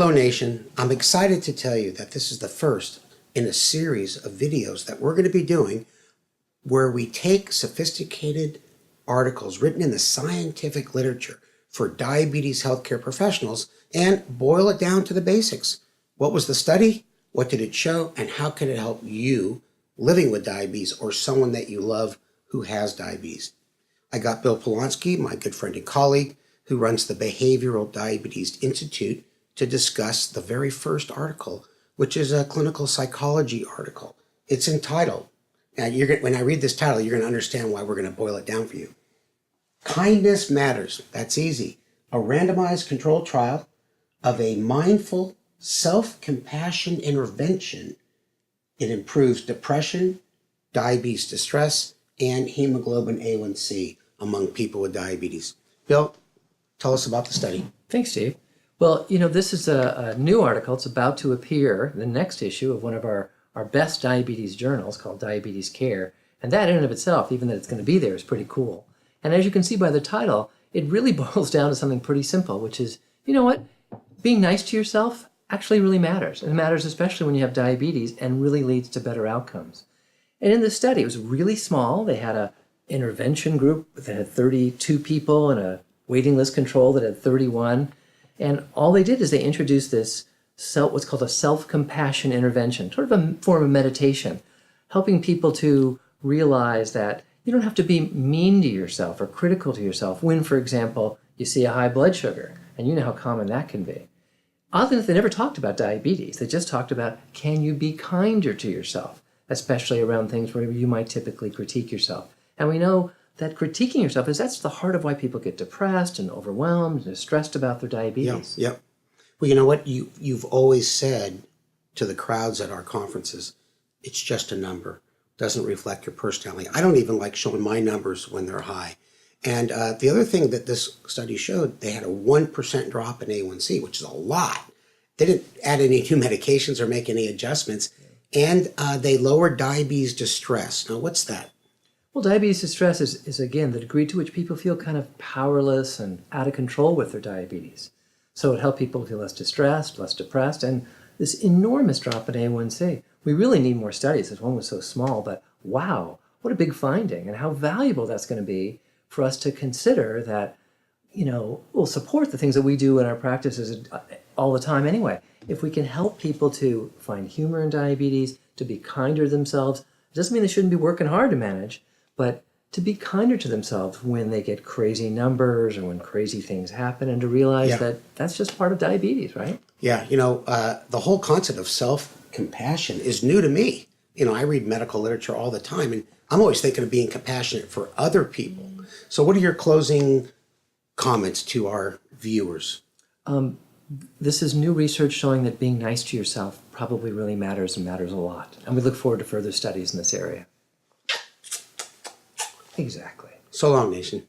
Hello, Nation. I'm excited to tell you that this is the first in a series of videos that we're going to be doing where we take sophisticated articles written in the scientific literature for diabetes healthcare professionals and boil it down to the basics. What was the study? What did it show? And how can it help you living with diabetes or someone that you love who has diabetes? I got Bill Polonsky, my good friend and colleague, who runs the Behavioral Diabetes Institute, to discuss the very first article, which is a clinical psychology article. It's entitled, and when I read this title, you're going to understand why we're going to boil it down for you. Kindness Matters. That's easy. A randomized controlled trial of a mindful self-compassion intervention. It improves depression, diabetes distress, and hemoglobin A1C among people with diabetes. Bill, tell us about the study. Thanks, Steve. Well, this is a new article. It's about to appear, the next issue of one of our best diabetes journals called Diabetes Care. And that in and of itself, even that it's going to be there, is pretty cool. And as you can see by the title, it really boils down to something pretty simple, which is, you know what? Being nice to yourself actually really matters. And it matters especially when you have diabetes and really leads to better outcomes. And in this study, it was really small. They had an intervention group that had 32 people and a waiting list control that had 31. And all they did is they introduced this what's called a self-compassion intervention, sort of a form of meditation, helping people to realize that you don't have to be mean to yourself or critical to yourself when, for example, you see a high blood sugar, and you know how common that can be. Oddly enough, they never talked about diabetes. They just talked about, can you be kinder to yourself, especially around things where you might typically critique yourself. And we know that critiquing yourself that's the heart of why people get depressed and overwhelmed and stressed about their diabetes. Yeah. Well, you know what? You've always said to the crowds at our conferences, it's just a number. Doesn't reflect your personality. I don't even like showing my numbers when they're high. And the other thing that this study showed, they had a 1% drop in A1C, which is a lot. They didn't add any new medications or make any adjustments. And they lowered diabetes distress. Now, what's that? Well, diabetes distress is, again, the degree to which people feel kind of powerless and out of control with their diabetes. So it helped people feel less distressed, less depressed, and this enormous drop in A1C. We really need more studies. This one was so small, but wow, what a big finding, and how valuable that's going to be for us to consider that, we'll support the things that we do in our practices all the time anyway. If we can help people to find humor in diabetes, to be kinder to themselves, it doesn't mean they shouldn't be working hard to manage, but to be kinder to themselves when they get crazy numbers or when crazy things happen, and to realize that that's just part of diabetes, right? Yeah, the whole concept of self-compassion is new to me. I read medical literature all the time, and I'm always thinking of being compassionate for other people. So what are your closing comments to our viewers? This is new research showing that being nice to yourself probably really matters, and matters a lot. And we look forward to further studies in this area. Exactly. So long, Nation.